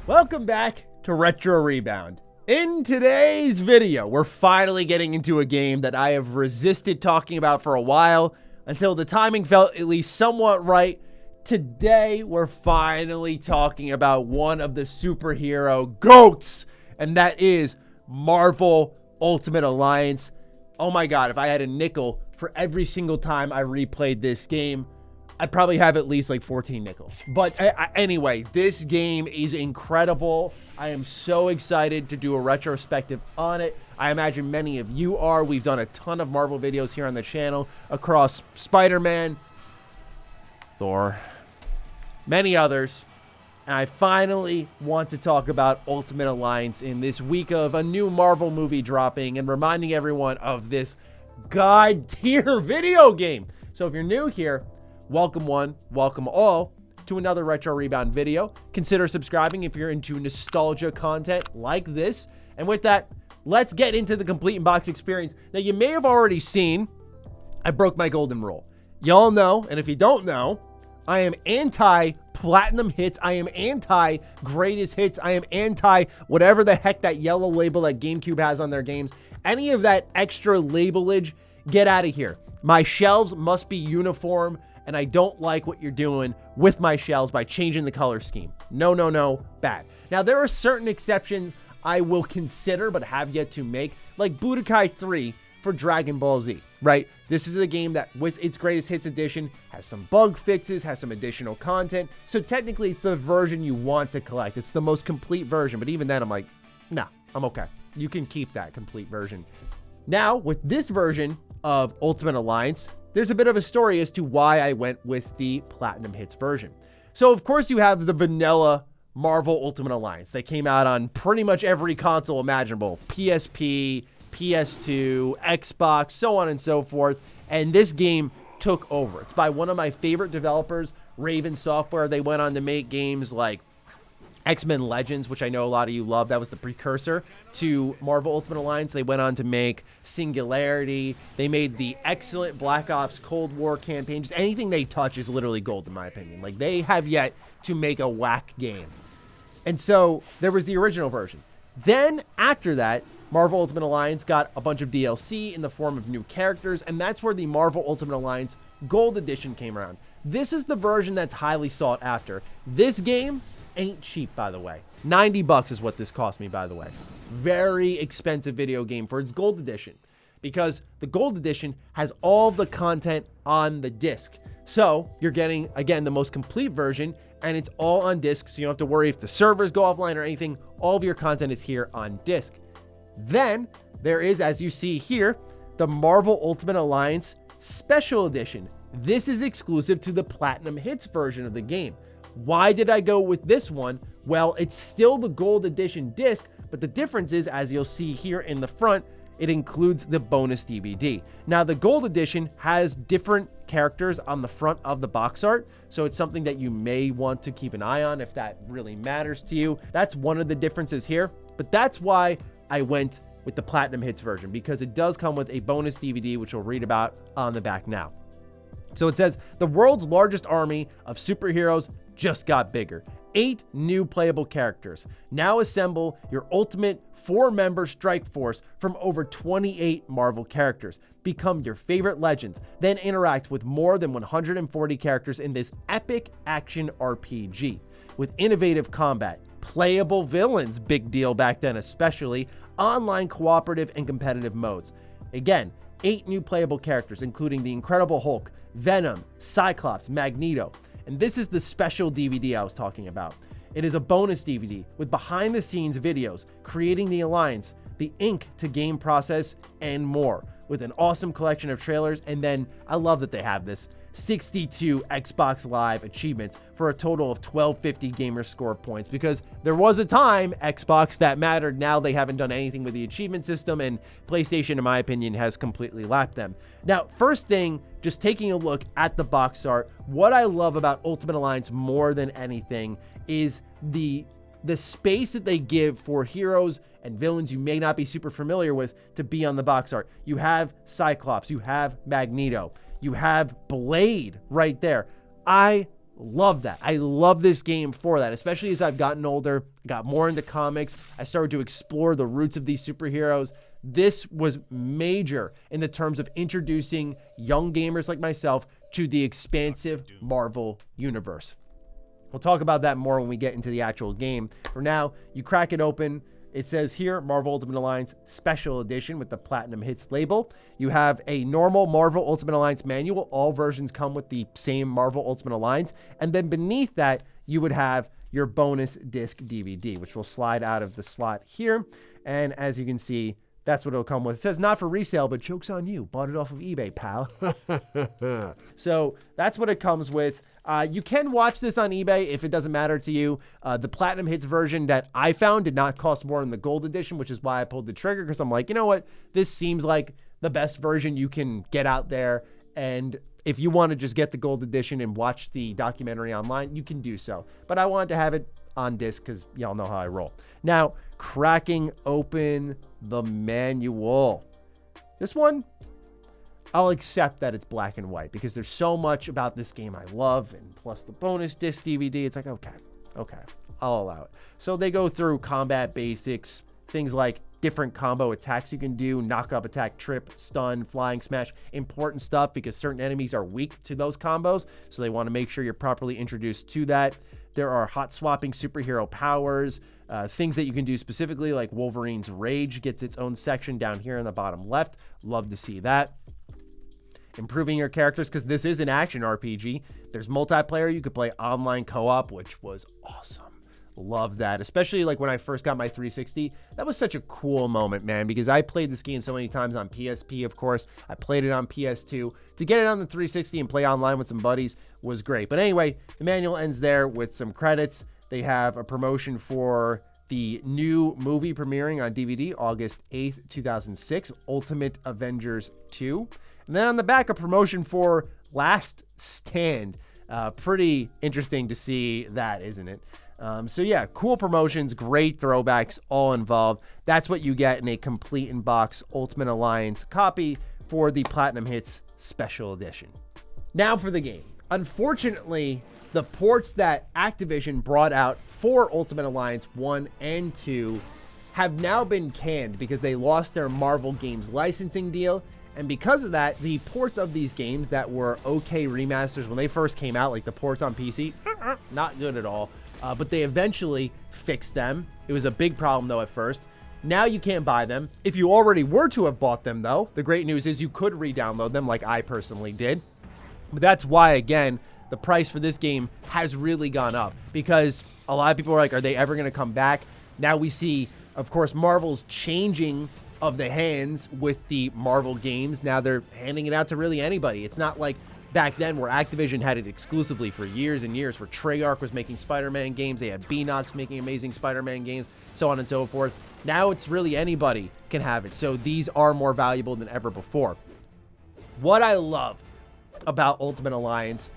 Welcome back to Retro Rebound. In today's video, we're finally getting into a game that I have resisted talking about for a while until the timing felt at least somewhat right. Today, we're finally talking about one of the superhero GOATs, and that is Marvel Ultimate Alliance. Oh my God, if I had a nickel for every single time I replayed this game, I'd probably have at least like 14 nickels. But anyway, this game is incredible. I am so excited to do a retrospective on it. I imagine many of you are. We've done a ton of Marvel videos here on the channel across Spider-Man, Thor, many others. And I finally want to talk about Ultimate Alliance in this week of a new Marvel movie dropping and reminding everyone of this God tier video game. So if you're new here, welcome one, welcome all to another Retro Rebound video. Consider subscribing if you're into nostalgia content like this. And with that, let's get into the complete in-box experience. Now, you may have already seen, I broke my golden rule. Y'all know, and if you don't know, I am anti-platinum hits. I am anti-greatest hits. I am anti whatever the heck that yellow label that GameCube has on their games. Any of that extra labelage, get out of here. My shelves must be uniform. And I don't like what you're doing with my shells by changing the color scheme. No, bad. Now, there are certain exceptions I will consider but have yet to make, like Budokai 3 for Dragon Ball Z, right? This is a game that, with its Greatest Hits edition, has some bug fixes, has some additional content. So technically, it's the version you want to collect. It's the most complete version. But even then, I'm like, nah, I'm okay. You can keep that complete version. Now, with this version of Ultimate Alliance, there's a bit of a story as to why I went with the Platinum Hits version. So, of course, you have the vanilla Marvel Ultimate Alliance. They came out on pretty much every console imaginable. PSP, PS2, Xbox, so on and so forth. And this game took over. It's by one of my favorite developers, Raven Software. They went on to make games like X-Men Legends, which I know a lot of you love. That was the precursor to Marvel Ultimate Alliance. They went on to make Singularity. They made the excellent Black Ops Cold War campaign. Just anything they touch is literally gold, in my opinion. Like, they have yet to make a whack game. And so there was the original version. Then after that, Marvel Ultimate Alliance got a bunch of DLC in the form of new characters, and that's where the Marvel Ultimate Alliance Gold Edition came around. This is the version that's highly sought after. This game ain't cheap, by the way. $90 is what this cost me, by the way. Very expensive video game for its Gold Edition, because the Gold Edition has all the content on the disc. So you're getting, again, the most complete version, and it's all on disc, so you don't have to worry if the servers go offline or anything. All of your content is here on disc. Then there is, as you see here, the Marvel Ultimate Alliance Special Edition. This is exclusive to the Platinum Hits version of the game. Why did I go with this one? Well, it's still the Gold Edition disc, but the difference is, as you'll see here in the front, it includes the bonus DVD. Now, the Gold Edition has different characters on the front of the box art, so it's something that you may want to keep an eye on if that really matters to you. That's one of the differences here, but that's why I went with the Platinum Hits version, because it does come with a bonus DVD, which we'll read about on the back now. So it says, the world's largest army of superheroes just got bigger. 8 new playable characters. Now assemble your ultimate 4-member strike force from over 28 Marvel characters. Become your favorite legends, then interact with more than 140 characters in this epic action RPG. With innovative combat, playable villains, big deal back then especially, online cooperative and competitive modes. Again, 8 new playable characters, including the Incredible Hulk, Venom, Cyclops, Magneto. And this is the special DVD I was talking about. It is a bonus DVD with behind-the-scenes videos, creating the Alliance, the ink to game process, and more, with an awesome collection of trailers. And then, I love that they have this, 62 Xbox Live achievements for a total of 1250 gamer score points, because there was a time Xbox that mattered. Now they haven't done anything with the achievement system, and PlayStation, in my opinion, has completely lapped them. Now, first thing, just taking a look at the box art, what I love about Ultimate Alliance more than anything is the space that they give for heroes and villains you may not be super familiar with to be on the box art. You have Cyclops, you have Magneto, you have Blade right there. I Love that. I love this game for that, especially as I've gotten older, got more into comics. I started to explore the roots of these superheroes. This was major in the terms of introducing young gamers like myself to the expansive Marvel universe. We'll talk about that more when we get into the actual game. For now, you crack it open. It says here, Marvel Ultimate Alliance Special Edition with the Platinum Hits label. You have a normal Marvel Ultimate Alliance manual. All versions come with the same Marvel Ultimate Alliance. And then beneath that, you would have your bonus disc DVD, which will slide out of the slot here. And as you can see, that's what it'll come with. It says not for resale, but joke's on you. Bought it off of eBay, pal. So that's what it comes with. You can watch this on eBay if it doesn't matter to you. The Platinum Hits version that I found did not cost more than the Gold Edition, which is why I pulled the trigger, because I'm like, you know what? This seems like the best version you can get out there. And if you want to just get the Gold Edition and watch the documentary online, you can do so. But I wanted to have it on disc because y'all know how I roll. Now, cracking open the manual. This one, I'll accept that it's black and white because there's so much about this game I love, and plus the bonus disc DVD, it's like, okay, I'll allow it. So they go through combat basics, things like different combo attacks you can do, knock up attack, trip, stun, flying smash, important stuff because certain enemies are weak to those combos, so they want to make sure you're properly introduced to that. There are hot swapping superhero powers, things that you can do specifically, like Wolverine's Rage gets its own section down here in the bottom left. Love to see that. Improving your characters, because this is an action RPG. There's multiplayer. You could play online co-op, which was awesome. Love that, especially like when I first got my 360. That was such a cool moment, man, because I played this game so many times on PSP, of course. I played it on PS2. To get it on the 360 and play online with some buddies was great. But anyway, the manual ends there with some credits. They have a promotion for the new movie premiering on DVD August 8th, 2006, Ultimate Avengers 2. And then on the back, a promotion for Last Stand. Pretty interesting to see that, isn't it? So yeah, cool promotions, great throwbacks, all involved. That's what you get in a complete in-box Ultimate Alliance copy for the Platinum Hits Special Edition. Now for the game. Unfortunately, the ports that Activision brought out for Ultimate Alliance 1 and 2 have now been canned because they lost their Marvel Games licensing deal. And because of that, the ports of these games that were okay remasters when they first came out, like the ports on PC, not good at all. But they eventually fixed them. It was a big problem, though, at first. Now you can't buy them. If you already were to have bought them, though, the great news is you could re-download them like I personally did. But that's why, again, the price for this game has really gone up. Because a lot of people are like, are they ever going to come back? Now we see, of course, Marvel's changing of the hands with the Marvel games. Now they're handing it out to really anybody. It's not like back then where Activision had it exclusively for years and years, where Treyarch was making Spider-Man games, they had Beanox making amazing Spider-Man games, so on and so forth. Now it's really anybody can have it, so these are more valuable than ever before. What I love about Ultimate Alliance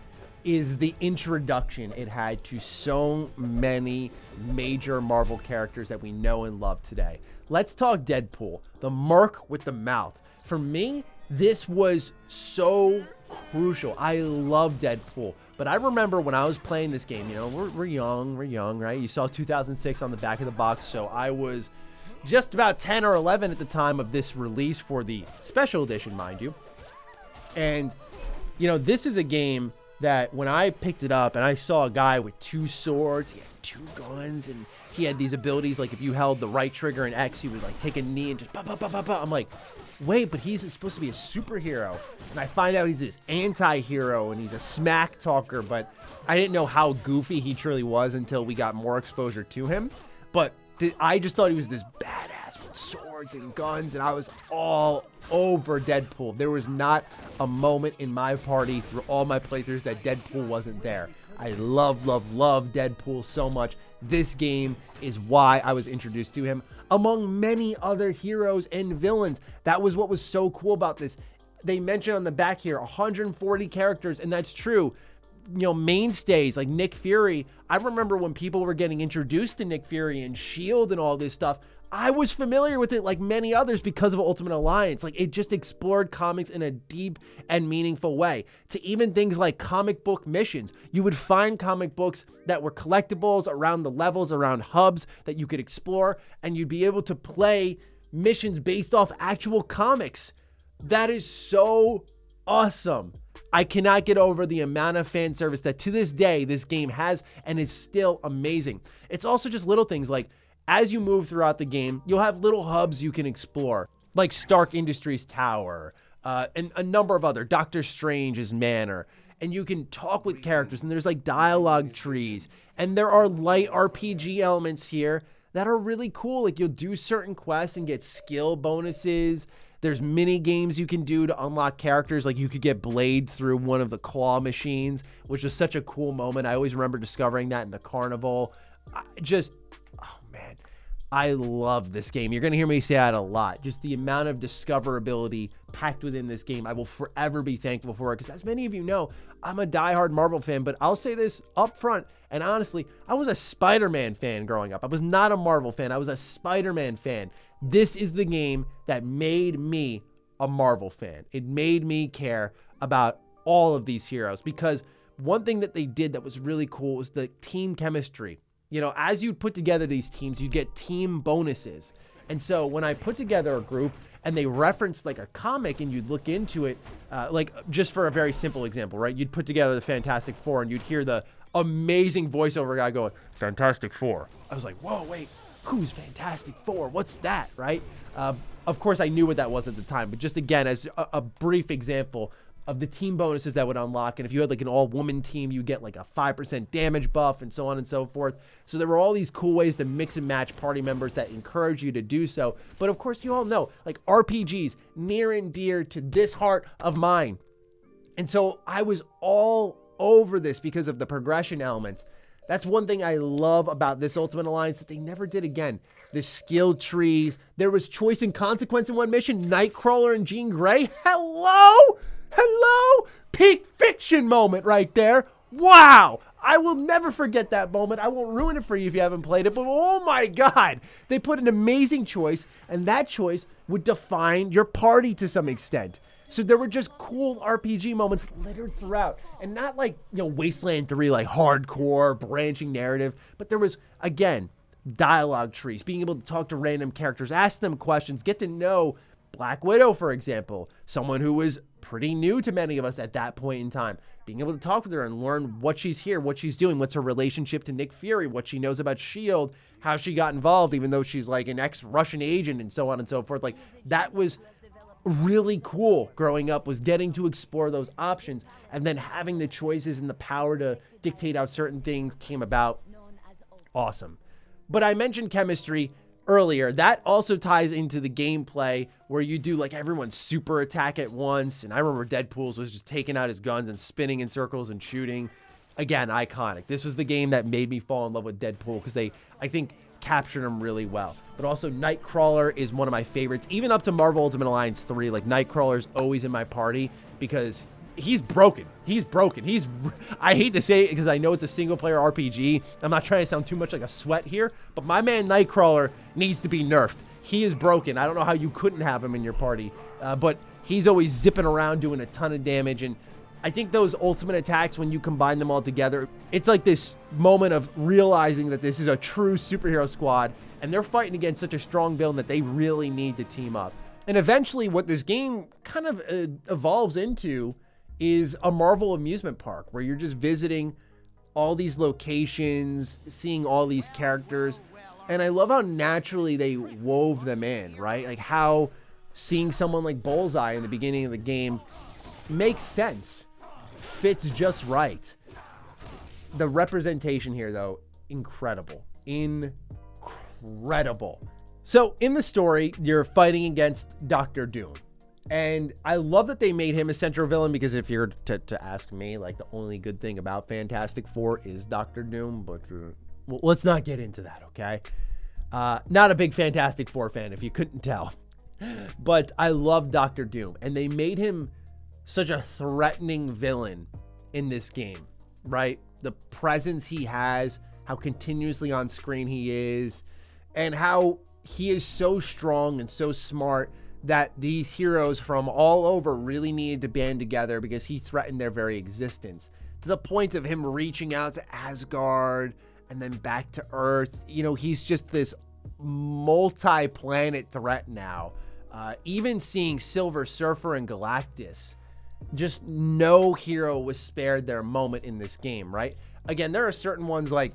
is the introduction it had to so many major Marvel characters that we know and love today. Let's talk Deadpool, the merc with the mouth. For me, this was so crucial. I love Deadpool, but I remember when I was playing this game, you know, we're young, right? You saw 2006 on the back of the box, so I was just about 10 or 11 at the time of this release for the special edition, mind you. And, you know, this is a game that when I picked it up and I saw a guy with 2 swords, he had 2 guns, and he had these abilities, like if you held the right trigger and X, he would like take a knee and just bah, bah, bah, bah, bah. I'm like, wait, but he's supposed to be a superhero. And I find out he's this anti-hero and he's a smack talker, but I didn't know how goofy he truly was until we got more exposure to him. But I just thought he was this badass with swords and guns, and I was all over Deadpool. There was not a moment in my party through all my playthroughs that Deadpool wasn't there. I love Deadpool so much. This game is why I was introduced to him, among many other heroes and villains. That was what was so cool about this. They mentioned on the back here 140 characters, and that's true. mainstays like Nick Fury. I remember when people were getting introduced to Nick Fury and S.H.I.E.L.D. and all this stuff, I was familiar with it like many others because of Ultimate Alliance. Like, it just explored comics in a deep and meaningful way. To even things like comic book missions. You would find comic books that were collectibles around the levels, around hubs that you could explore, and you'd be able to play missions based off actual comics. That is so awesome. I cannot get over the amount of fan service that to this day this game has, and it's still amazing. It's also just little things like, as you move throughout the game, you'll have little hubs you can explore, like Stark Industries Tower, and a number of other, Doctor Strange's Manor, and you can talk with characters, and there's like dialogue trees, and there are light RPG elements here that are really cool. Like, you'll do certain quests and get skill bonuses. There's mini games you can do to unlock characters. Like, you could get Blade through one of the claw machines, which was such a cool moment. I always remember discovering that in the carnival. Oh man, I love this game. You're going to hear me say that a lot. Just the amount of discoverability packed within this game. I will forever be thankful for it, because as many of you know, I'm a diehard Marvel fan, but I'll say this up front, and honestly, I was a Spider-Man fan growing up. I was not a Marvel fan. I was a Spider-Man fan. This is the game that made me a Marvel fan. It made me care about all of these heroes, because one thing that they did that was really cool was the team chemistry. As you put together these teams, you get team bonuses. And so when I put together a group and they referenced like a comic and you'd look into it, like just for a very simple example, right? You'd put together the Fantastic Four and you'd hear the amazing voiceover guy going, Fantastic Four. I was like, whoa, wait, who's Fantastic Four? What's that, right? Of course, I knew what that was at the time, but just again, as a brief example of the team bonuses that would unlock. And if you had like an all-woman team, you get like a 5% damage buff and so on and so forth. So there were all these cool ways to mix and match party members that encourage you to do so. But of course, you all know, like, RPGs, near and dear to this heart of mine. And so I was all over this because of the progression elements. That's one thing I love about this Ultimate Alliance that they never did again. The skill trees. There was choice and consequence in one mission. Nightcrawler and Jean Grey. Hello? Peak fiction moment right there. Wow. I will never forget that moment. I won't ruin it for you if you haven't played it, but oh my God. They put an amazing choice, and that choice would define your party to some extent. So there were just cool RPG moments littered throughout, and not like, Wasteland 3, like hardcore branching narrative, but there was, again, dialogue trees, being able to talk to random characters, ask them questions, get to know Black Widow, for example, someone who was pretty new to many of us at that point in time. Being able to talk with her and learn what she's here, what she's doing, what's her relationship to Nick Fury, what she knows about S.H.I.E.L.D., how she got involved, even though she's like an ex-Russian agent and so on and so forth. Like, that was really cool growing up, was getting to explore those options and then having the choices and the power to dictate how certain things came about. Awesome. But I mentioned chemistry earlier. That also ties into the gameplay where you do like everyone's super attack at once. And I remember Deadpool's was just taking out his guns and spinning in circles and shooting. Again, iconic. This was the game that made me fall in love with Deadpool because they, I think, captured him really well. But also Nightcrawler is one of my favorites, even up to Marvel Ultimate Alliance 3. Like, Nightcrawler's always in my party because he's broken. I hate to say it because I know it's a single player RPG. I'm not trying to sound too much like a sweat here, but my man Nightcrawler needs to be nerfed. He is broken. I don't know how you couldn't have him in your party, but he's always zipping around doing a ton of damage. And I think those ultimate attacks, when you combine them all together, it's like this moment of realizing that this is a true superhero squad and they're fighting against such a strong villain that they really need to team up. And eventually what this game kind of evolves into is a Marvel amusement park where you're just visiting all these locations, seeing all these characters. And I love how naturally they wove them in, right? Like how seeing someone like Bullseye in the beginning of the game makes sense, fits just right. The representation here, though, incredible. So in the story, you're fighting against Dr. Doom. And I love that they made him a central villain because if you're to ask me, like, the only good thing about Fantastic Four is Dr. Doom, but well, let's not get into that, okay? Not a big Fantastic Four fan, if you couldn't tell. But I love Dr. Doom, and they made him such a threatening villain in this game. right? The presence he has, how continuously on screen he is, and how he is so strong and so smart that these heroes from all over really needed to band together because he threatened their very existence, to the point of him reaching out to Asgard and then back to Earth. You know, he's just this multi-planet threat now. Even seeing Silver Surfer and Galactus, just no hero was spared their moment in this game, right? Again, there are certain ones, like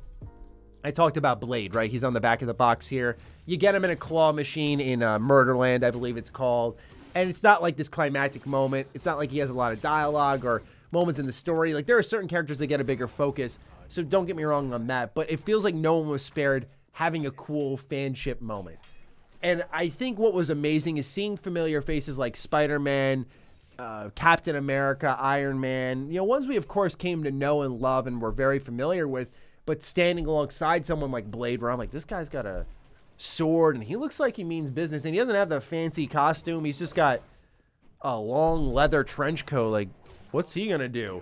I talked about Blade, right? He's on the back of the box here. You get him in a claw machine in Murderland, I believe it's called. And it's not like this climactic moment. It's not like he has a lot of dialogue or moments in the story. Like, there are certain characters that get a bigger focus, so don't get me wrong on that. But it feels like no one was spared having a cool fanship moment. And I think what was amazing is seeing familiar faces like Spider-Man, Captain America, Iron Man, you know, ones we of course came to know and love and were very familiar with, but standing alongside someone like Blade, where I'm like, this guy's got a sword and he looks like he means business, and he doesn't have the fancy costume. He's just got a long leather trench coat. Like, what's he gonna do?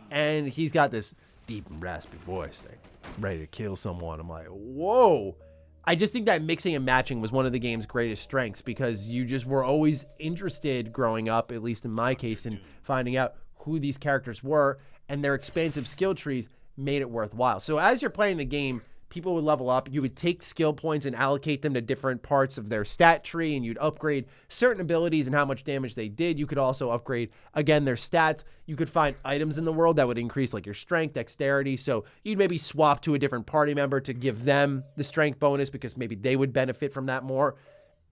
And he's got this deep and raspy voice thing. He's ready to kill someone. I'm like, whoa. I just think that mixing and matching was one of the game's greatest strengths, because you just were always interested growing up, at least in my case, in finding out who these characters were, and their expansive skill trees made it worthwhile. So as you're playing the game, people would level up. You would take skill points and allocate them to different parts of their stat tree, and you'd upgrade certain abilities and how much damage they did. You could also upgrade, again, their stats. You could find items in the world that would increase, like, your strength, dexterity. So you'd maybe swap to a different party member to give them the strength bonus, because maybe they would benefit from that more.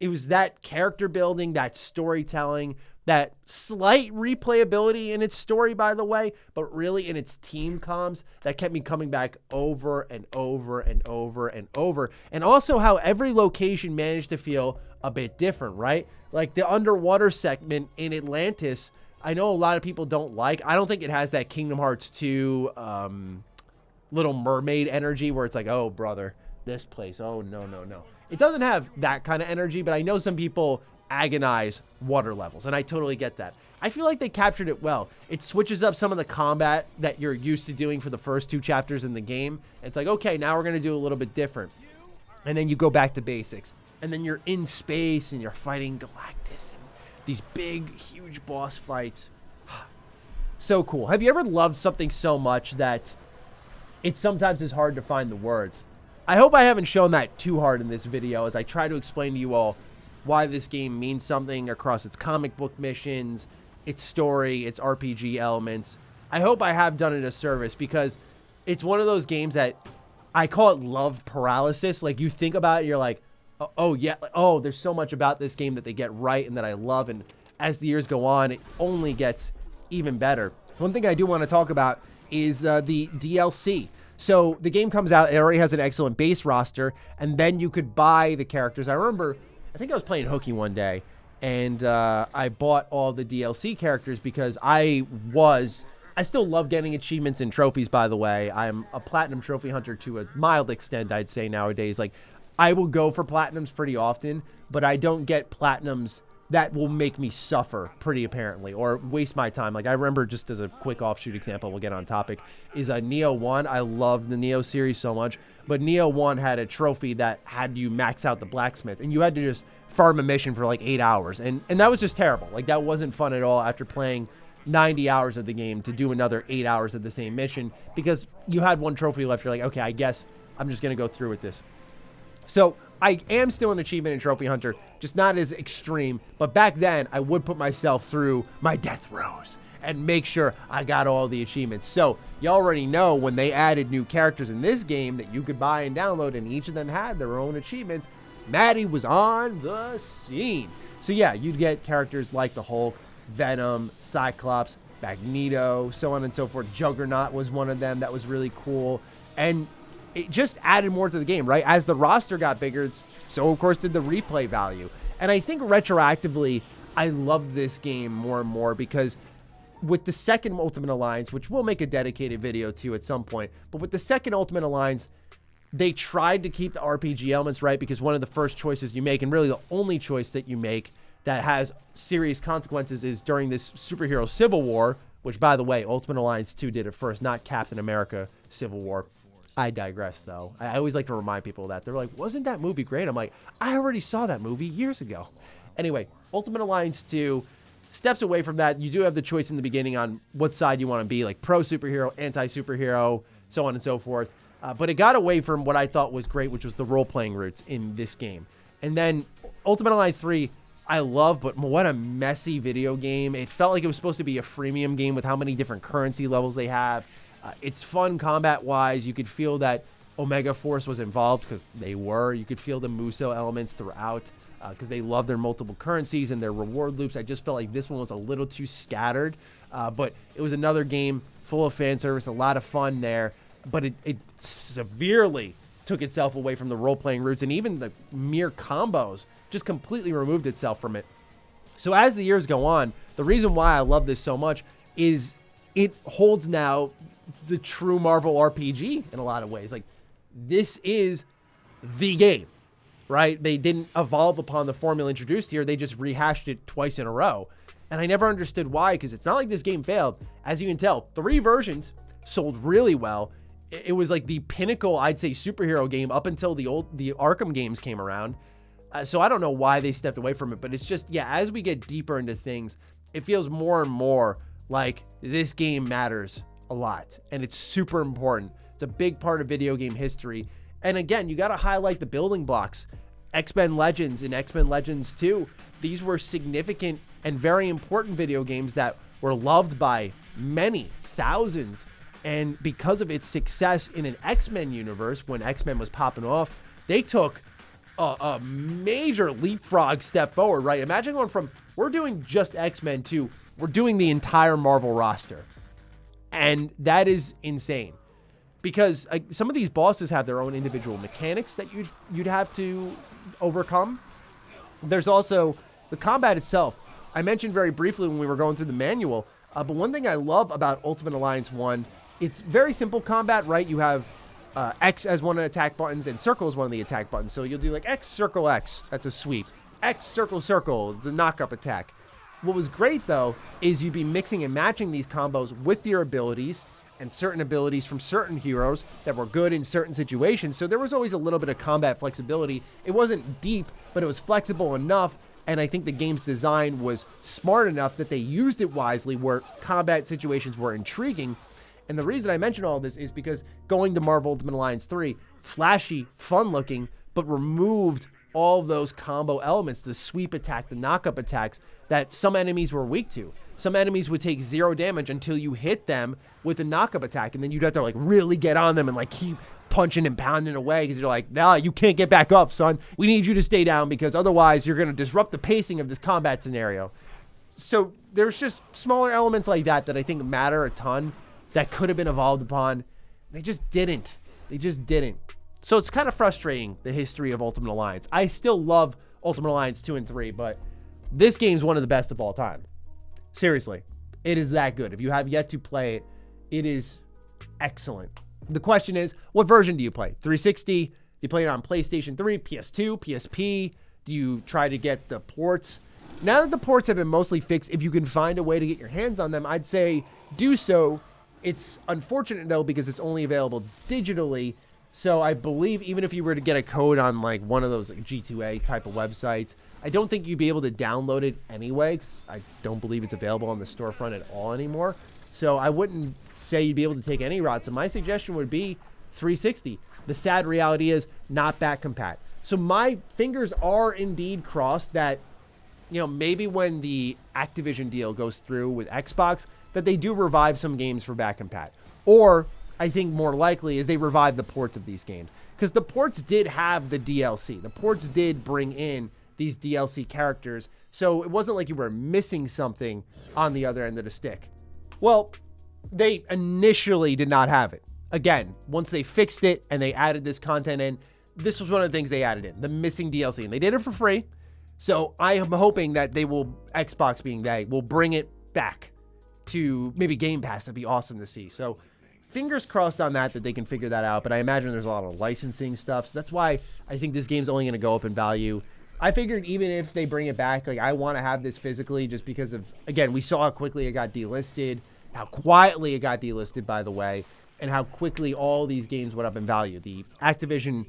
It was that character building, that storytelling, that slight replayability in its story, by the way, but really in its team comms, that kept me coming back over and over and over and over. And also how every location managed to feel a bit different, right? Like the underwater segment in Atlantis, I know a lot of people don't like. I don't think it has that Kingdom Hearts 2 Little Mermaid energy where it's like, oh, brother, this place, oh, no, no, no. It doesn't have that kind of energy, but I know some people agonize water levels, and I totally get that. I feel like they captured it well. It switches up some of the combat that you're used to doing for the first 2 chapters in the game. It's like, okay, now we're going to do a little bit different. And then you go back to basics. And then you're in space, and you're fighting Galactus, and these big, huge boss fights. So cool. Have you ever loved something so much that it sometimes is hard to find the words? I hope I haven't shown that too hard in this video as I try to explain to you all why this game means something across its comic book missions, its story, its RPG elements. I hope I have done it a service, because it's one of those games that I call it love paralysis. Like, you think about it, you're like, oh yeah, oh, there's so much about this game that they get right and that I love, and as the years go on, it only gets even better. One thing I do want to talk about is the DLC. So the game comes out, it already has an excellent base roster, and then you could buy the characters. I remember, I think I was playing hooky one day, and I bought all the DLC characters because I still love getting achievements and trophies, by the way. I'm a platinum trophy hunter to a mild extent, I'd say, nowadays. Like, I will go for platinums pretty often, but I don't get platinums that will make me suffer, pretty apparently, or waste my time. Like, I remember, just as a quick offshoot example, we'll get on topic, is Neo 1. I love the Neo series so much, but Neo 1 had a trophy that had you max out the blacksmith, and you had to just farm a mission for like 8 hours, and that was just terrible. Like, that wasn't fun at all after playing 90 hours of the game to do another 8 hours of the same mission, because you had one trophy left. You're like, okay, I guess I'm just going to go through with this. So I am still an achievement and trophy hunter, just not as extreme. But back then, I would put myself through my death rows and make sure I got all the achievements. So you already know when they added new characters in this game that you could buy and download, and each of them had their own achievements, Maddie was on the scene. So yeah, you'd get characters like the Hulk, Venom, Cyclops, Magneto, so on and so forth. Juggernaut was one of them that was really cool. And it just added more to the game, right? As the roster got bigger, so of course did the replay value. And I think retroactively, I love this game more and more, because with the second Ultimate Alliance, which we'll make a dedicated video to at some point, but with the second Ultimate Alliance, they tried to keep the RPG elements, right? Because one of the first choices you make, and really the only choice that you make that has serious consequences, is during this superhero civil war, which, by the way, Ultimate Alliance 2 did it first, not Captain America Civil War. I digress, though. I always like to remind people of that. They're like, wasn't that movie great? I'm like, I already saw that movie years ago. Anyway, Ultimate Alliance 2 steps away from that. You do have the choice in the beginning on what side you want to be, like pro-superhero, anti-superhero, so on and so forth. But it got away from what I thought was great, which was the role-playing roots in this game. And then Ultimate Alliance 3, I love, but what a messy video game. It felt like it was supposed to be a freemium game with how many different currency levels they have. It's fun combat-wise. You could feel that Omega Force was involved because they were. You could feel the Muso elements throughout because they love their multiple currencies and their reward loops. I just felt like this one was a little too scattered, but it was another game full of fan service, a lot of fun there, but it severely took itself away from the role-playing roots, and even the mere combos just completely removed itself from it. So as the years go on, the reason why I love this so much is it holds now the true Marvel RPG in a lot of ways. Like, this is the game, right? They didn't evolve upon the formula introduced here. They just rehashed it twice in a row. And I never understood why, because it's not like this game failed. As you can tell, 3 versions sold really well. It was like the pinnacle, I'd say, superhero game up until the Arkham games came around. So I don't know why they stepped away from it, but it's just, yeah, as we get deeper into things, it feels more and more like this game matters a lot, and it's super important. It's a big part of video game history. And again, you got to highlight the building blocks. X-Men Legends and X-Men Legends 2, these were significant and very important video games that were loved by many thousands. And because of its success in an X-Men universe, when X-Men was popping off, they took a major leapfrog step forward, right? Imagine going from, we're doing just X-Men to, we're doing the entire Marvel roster. And that is insane. Because some of these bosses have their own individual mechanics that you'd have to overcome. There's also the combat itself. I mentioned very briefly when we were going through the manual, but one thing I love about Ultimate Alliance 1, it's very simple combat, right? You have X as one of the attack buttons and circle as one of the attack buttons. So you'll do like X, circle, X. That's a sweep. X, circle, circle. It's a knock-up attack. What was great, though, is you'd be mixing and matching these combos with your abilities and certain abilities from certain heroes that were good in certain situations. So there was always a little bit of combat flexibility. It wasn't deep, but it was flexible enough. And I think the game's design was smart enough that they used it wisely where combat situations were intriguing. And the reason I mention all this is because going to Marvel Ultimate Alliance 3, flashy, fun looking, but removed all those combo elements, the sweep attack, the knock-up attacks that some enemies were weak to. Some enemies would take 0 damage until you hit them with a knock-up attack, and then you'd have to like really get on them and like keep punching and pounding away because you're like, nah, you can't get back up, son. We need you to stay down because otherwise you're going to disrupt the pacing of this combat scenario. So there's just smaller elements like that that I think matter a ton that could have been evolved upon. They just didn't. They just didn't. So it's kind of frustrating, the history of Ultimate Alliance. I still love Ultimate Alliance 2 and 3, but this game's one of the best of all time. Seriously, it is that good. If you have yet to play it, it is excellent. The question is, what version do you play? 360? Do you play it on PlayStation 3, PS2, PSP? Do you try to get the ports? Now that the ports have been mostly fixed, if you can find a way to get your hands on them, I'd say do so. It's unfortunate, though, because it's only available digitally. So I believe even if you were to get a code on like one of those like G2A type of websites, I don't think you'd be able to download it anyway, because I don't believe it's available on the storefront at all anymore. So I wouldn't say you'd be able to take any route. So my suggestion would be 360. The sad reality is not back compat. So my fingers are indeed crossed that, you know, maybe when the Activision deal goes through with Xbox, that they do revive some games for back compat. Or I think more likely is they revive the ports of these games, because the ports did have the DLC. The ports did bring in these DLC characters, so it wasn't like you were missing something on the other end of the stick. Well, they initially did not have it. Again, once they fixed it and they added this content in, this was one of the things they added in, the missing DLC, and they did it for free. So I am hoping that they will, Xbox being they, will bring it back to maybe Game Pass. That'd be awesome to see. So fingers crossed on that they can figure that out. But I imagine there's a lot of licensing stuff. So that's why I think this game's only going to go up in value. I figured even if they bring it back, like I want to have this physically just because of, again, we saw how quickly it got delisted. how quietly it got delisted, by the way, and how quickly all these games went up in value. The Activision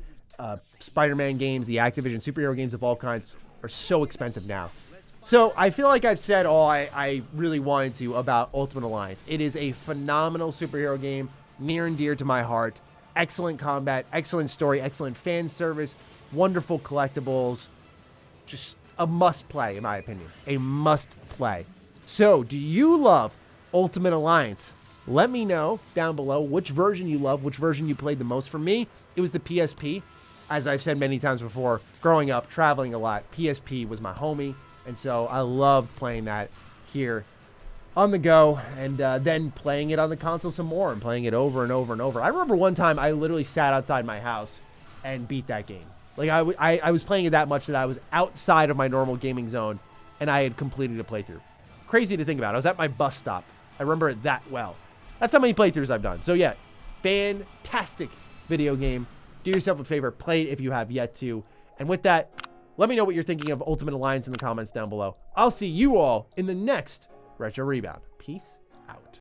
Spider-Man games, the Activision superhero games of all kinds are so expensive now. So I feel like I've said all I really wanted to about Ultimate Alliance. It is a phenomenal superhero game, near and dear to my heart. Excellent combat, excellent story, excellent fan service, wonderful collectibles. Just a must-play, in my opinion. A must-play. So, do you love Ultimate Alliance? Let me know down below which version you love, which version you played the most. For me, it was the PSP. As I've said many times before, growing up, traveling a lot, PSP was my homie. And so I loved playing that here on the go, and then playing it on the console some more and playing it over and over and over. I remember one time I literally sat outside my house and beat that game. Like I was playing it that much that I was outside of my normal gaming zone and I had completed a playthrough. Crazy to think about. I was at my bus stop. I remember it that well. That's how many playthroughs I've done. So yeah, fantastic video game. Do yourself a favor. Play it if you have yet to. And with that, let me know what you're thinking of Ultimate Alliance in the comments down below. I'll see you all in the next Retro Rebound. Peace out.